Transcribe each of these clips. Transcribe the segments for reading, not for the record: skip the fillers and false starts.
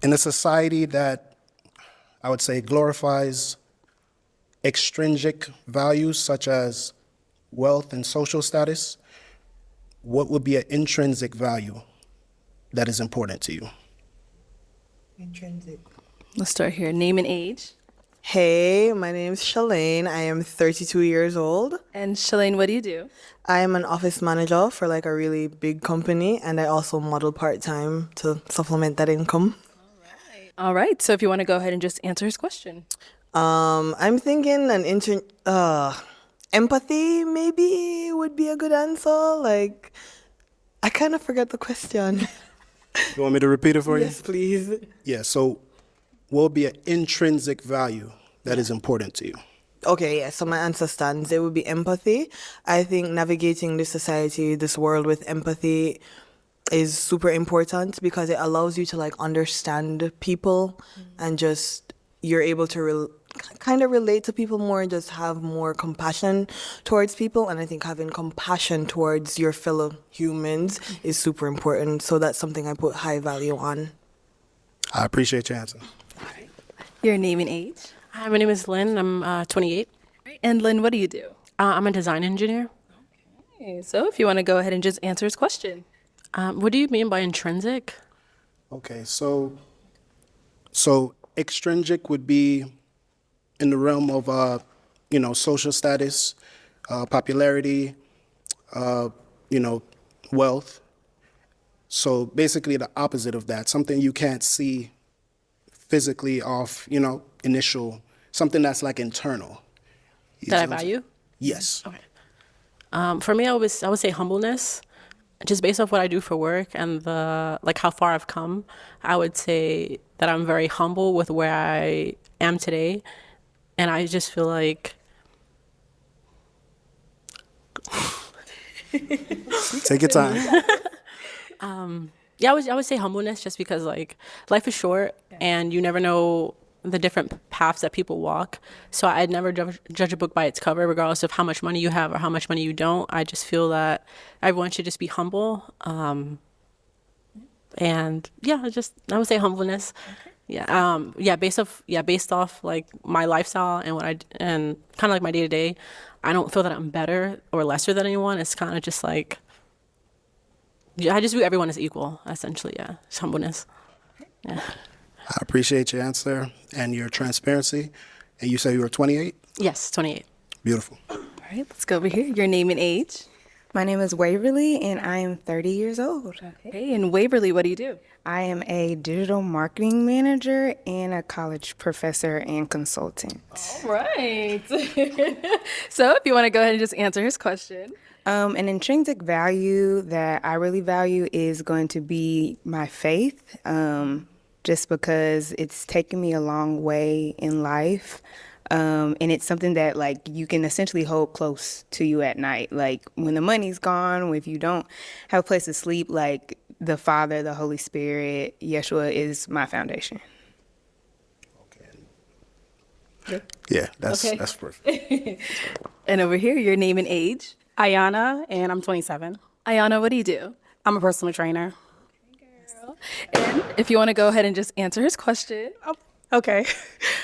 In a society that I would say glorifies extrinsic values such as wealth and social status, what would be an intrinsic value that is important to you? Intrinsic. Let's start here. Name and age. Hey, my name's Shalane. I am 32 years old. And Shalane, what do you do? I am an office manager for like a really big company, and I also model part-time to supplement that income. All right. So if you want to go ahead and just answer his question. I'm thinking empathy maybe would be a good answer. Like, I kind of forgot the question. You want me to repeat it for you? Yes, please. Yeah, so what would be an intrinsic value that is important to you? Okay, yeah, so my answer stands. It would be empathy. I think navigating this society, this world with empathy is super important because it allows you to like understand people and just you're able to kind of relate to people more, just have more compassion towards people. And I think having compassion towards your fellow humans is super important. So that's something I put high value on. I appreciate your answer. Your name and age. Hi, my name is Lynn. I'm 28. And Lynn, what do you do? I'm a design engineer. Okay, so if you want to go ahead and just answer his question. What do you mean by intrinsic? Okay, so extrinsic would be in the realm of social status, popularity, wealth. So basically the opposite of that, something you can't see physically off, initial, something that's like internal. That I value? Yes. Okay. For me, I would say humbleness. Just based off what I do for work and how far I've come, I would say that I'm very humble with where I am today. And I just feel like Take your time. I would say humbleness just because like life is short and you never know the different paths that people walk. So I'd never judge a book by its cover, regardless of how much money you have or how much money you don't. I just feel that everyone should just be humble. And yeah, I would say humbleness. Okay. Based off like my lifestyle and and kind of like my day to day, I don't feel that I'm better or lesser than anyone. It's kind of just like, I just view everyone as equal, essentially. Yeah, it's humbleness. Yeah. I appreciate your answer and your transparency. And you say you were 28? Yes, 28. Beautiful. All right, let's go over here. Your name and age. My name is Waverly, and I am 30 years old. Okay, and Waverly, what do you do? I am a digital marketing manager and a college professor and consultant. All right. So if you want to go ahead and just answer his question. An intrinsic value that I really value is going to be my faith, just because it's taken me a long way in life. And it's something that like you can essentially hold close to you at night. Like when the money's gone, if you don't have a place to sleep, like the Father, the Holy Spirit, Yeshua is my foundation. Yeah, that's Okay. that's perfect. And over here, your name and age. Ayana, and I'm 27. Ayana, what do you do? I'm a personal trainer. And if you want to go ahead and just answer his question. Okay.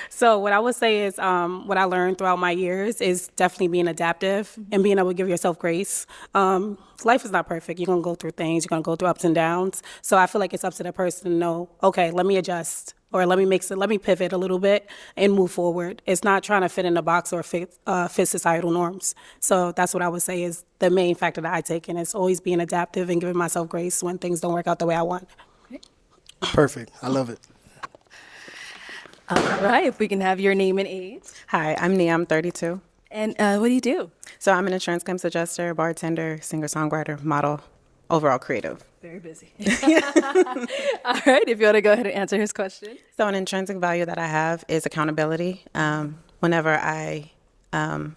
So what I would say is what I learned throughout my years is definitely being adaptive and being able to give yourself grace. Life is not perfect. You're going to go through things. You're going to go through ups and downs. So I feel like it's up to the person to know, okay, let me adjust or let me pivot a little bit and move forward. It's not trying to fit in a box or fit societal norms. So that's what I would say is the main factor that I take in is always being adaptive and giving myself grace when things don't work out the way I want. Perfect. I love it. All right, if we can have your name and age. Hi, I'm Nia. I'm 32. And what do you do? So I'm an insurance claims adjuster, bartender, singer-songwriter, model, overall creative. Very busy. All right, if you want to go ahead and answer his question. So an intrinsic value that I have is accountability. Whenever I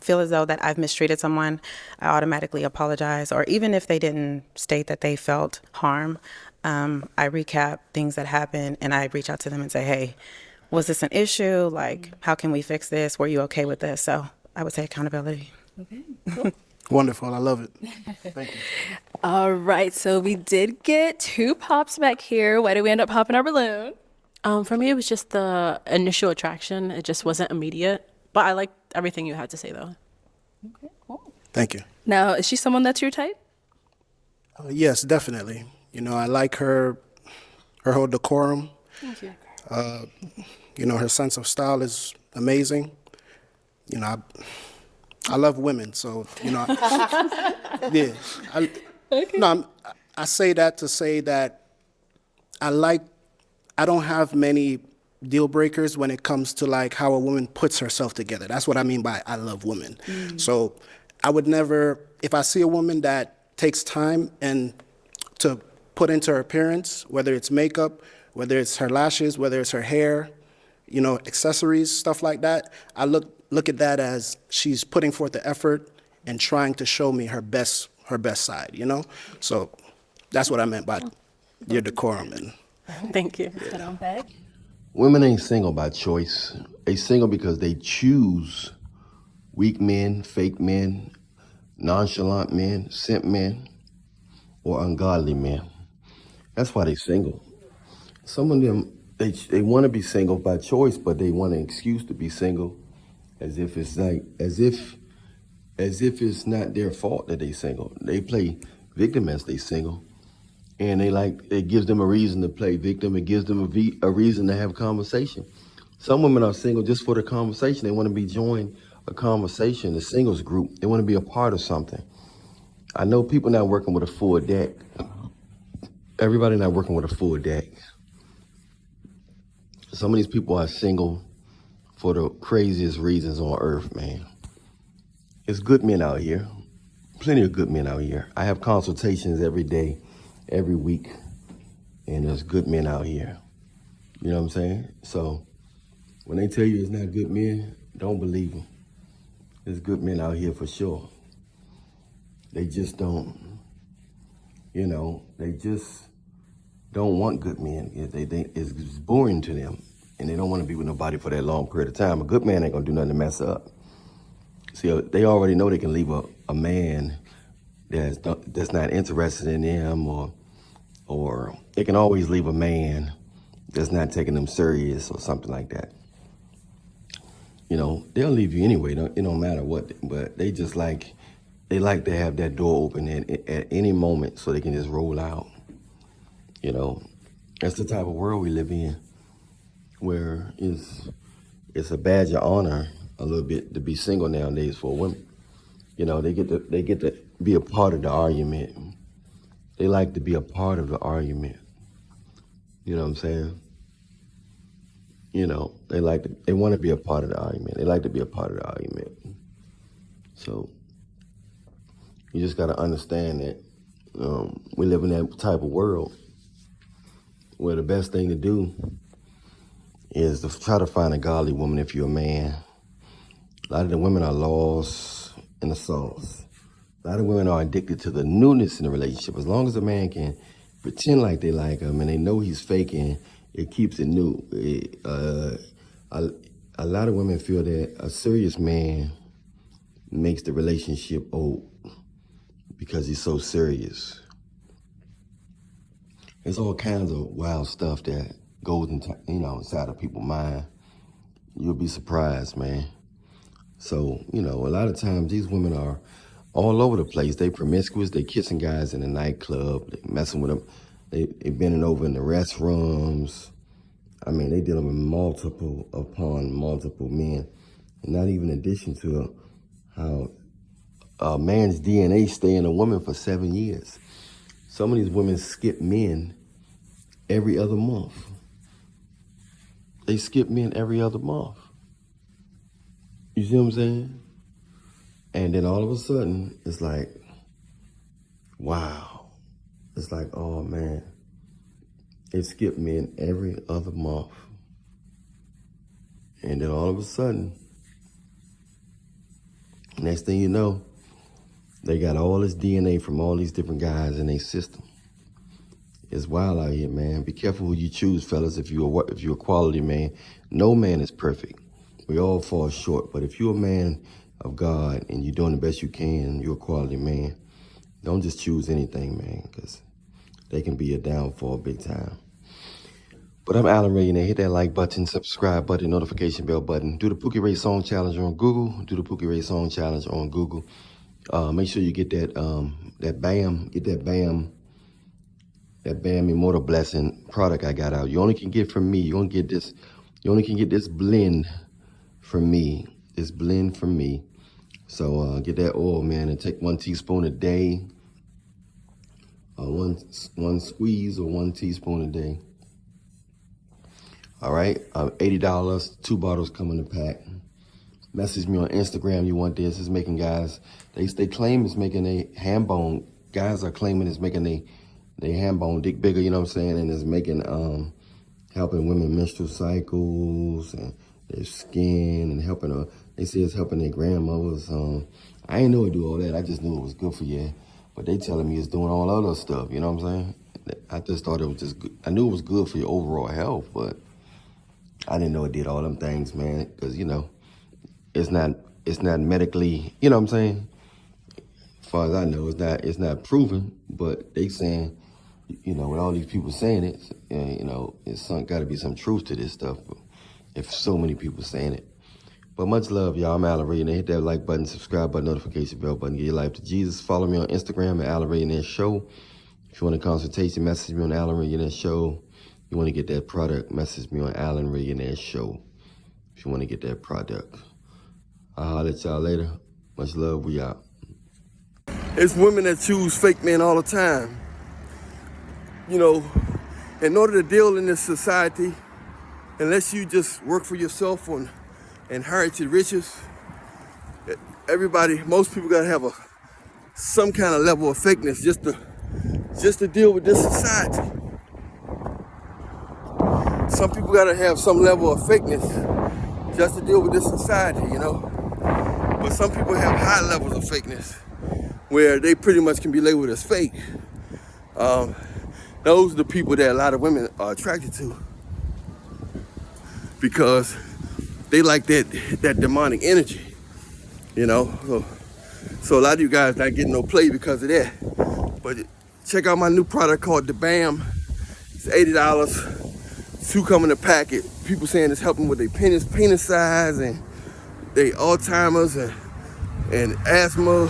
feel as though that I've mistreated someone, I automatically apologize. Or even if they didn't state that they felt harm, I recap things that happened and I reach out to them and say, hey, was this an issue? Like, how can we fix this? Were you okay with this? So I would say accountability. Okay, cool. Wonderful. I love it. Thank you. All right, so we did get 2 pops back here. Why did we end up popping our balloon? For me, it was just the initial attraction. It just wasn't immediate. But I liked everything you had to say, though. Thank you. Now, is she someone that's your type? Yes, definitely. You know, I like her whole decorum. Thank you. You know, her sense of style is amazing. You know, I love women, so, you know, yeah. I say that to say that I don't have many deal breakers when it comes to like how a woman puts herself together. That's what I mean by I love women. So I would never, if I see a woman that takes time and to put into her appearance, whether it's makeup, whether it's her lashes, whether it's her hair, you know, accessories, stuff like that, I look at that as she's putting forth the effort and trying to show me her best side, you know? So that's what I meant by your decorum. And Thank you. Women ain't single by choice. They single because they choose weak men, fake men, nonchalant men, simp men, or ungodly men. That's why they single. Some of them, they want to be single by choice, but they want an excuse to be single, as if it's it's not their fault that they single. They play victim as they single. And it gives them a reason to play victim. It gives them a reason to have a conversation. Some women are single just for the conversation. They want to be joined a conversation, a singles group. They want to be a part of something. I know people not working with a full deck. Everybody not working with a full deck. Some of these people are single for the craziest reasons on earth, man. There's good men out here. Plenty of good men out here. I have consultations every day, every week, and there's good men out here. You know what I'm saying? So when they tell you it's not good men, don't believe them. There's good men out here for sure. They just don't, they just don't want good men. It's boring to them, and they don't want to be with nobody for that long period of time. A good man ain't gonna do nothing to mess up. See, they already know they can leave a man that's not interested in them, or they can always leave a man that's not taking them serious or something like that. You know, they'll leave you anyway. It don't matter what, but they like to have that door open at any moment so they can just roll out. You know, that's the type of world we live in, where it's a badge of honor a little bit to be single nowadays for women. You know, they get to be a part of the argument. They like to be a part of the argument. You know what I'm saying? You know, they want to be a part of the argument. They like to be a part of the argument. So you just got to understand that we live in that type of world where the best thing to do is to try to find a godly woman if you're a man. A lot of the women are lost in the sauce. A lot of women are addicted to the newness in the relationship. As long as a man can pretend like they like him and they know he's faking, it keeps it new. A lot of women feel that a serious man makes the relationship old because he's so serious. There's all kinds of wild stuff that goes inside of people's mind. You'll be surprised, man. So, a lot of times these women are all over the place. They promiscuous. They kissing guys in the nightclub. They messing with them. They bending over in the restrooms. I mean, they dealing with multiple upon multiple men. And not even in addition to how a man's DNA stay in a woman for 7 years. Some of these women skip men every other month. They skip men every other month. You see what I'm saying? And then all of a sudden, it's like, wow. It's like, oh man, they skip men every other month. And then all of a sudden, next thing you know, they got all this DNA from all these different guys in their system. It's wild out here, man. Be careful who you choose, fellas. If you're a quality man, no man is perfect. We all fall short. But if you're a man of God and you're doing the best you can, you're a quality man, don't just choose anything, man, because they can be a downfall big time. But I'm Alan Ray, and hit that like button, subscribe button, notification bell button. Do the Pookie Ray Song Challenge on Google. Do the Pookie Ray Song Challenge on Google. Make sure you get that that BAM Immortal Blessing product I got out. You only can get from me. You only can get this blend from me. This blend from me. So get that oil, man, and take 1 teaspoon a day. One squeeze or 1 teaspoon a day. All right, $80, 2 bottles come in the pack. Message me on Instagram. You want this? It's making guys. They claim it's making a ham bone. Guys are claiming it's making they ham bone dick bigger. You know what I'm saying? And it's making helping women menstrual cycles and their skin and helping. They say it's helping their grandmothers. I ain't know it do all that. I just knew it was good for you. But they telling me it's doing all other stuff. You know what I'm saying? I just thought it was just good. I knew it was good for your overall health, but I didn't know it did all them things, man, because, you know, it's not medically, you know what I'm saying? As far as I know, it's not proven, but they saying, you know, with all these people saying it, you know, it's got to be some truth to this stuff, if so many people saying it. But much love, y'all. I'm Alan Ray, and hit that like button, subscribe button, notification bell button, give your life to Jesus. Follow me on Instagram at Alan Ray and Show. If you want a consultation, message me on Alan Ray and Show. You want to get that product, message me on Alan Ray and Show. If you want to get that product. I'll holler at y'all later. Much love, we out. It's women that choose fake men all the time. You know, in order to deal in this society, unless you just work for yourself and inherit riches, most people gotta have some kind of level of fakeness just to deal with this society. Some people gotta have some level of fakeness just to deal with this society, you know. But some people have high levels of fakeness where they pretty much can be labeled as fake. Those are the people that a lot of women are attracted to because they like that demonic energy, you know. So a lot of you guys not getting no play because of that. But check out my new product called the BAM. It's $80. 2 come in a packet. People saying it's helping with their penis size and their Alzheimer's and asthma.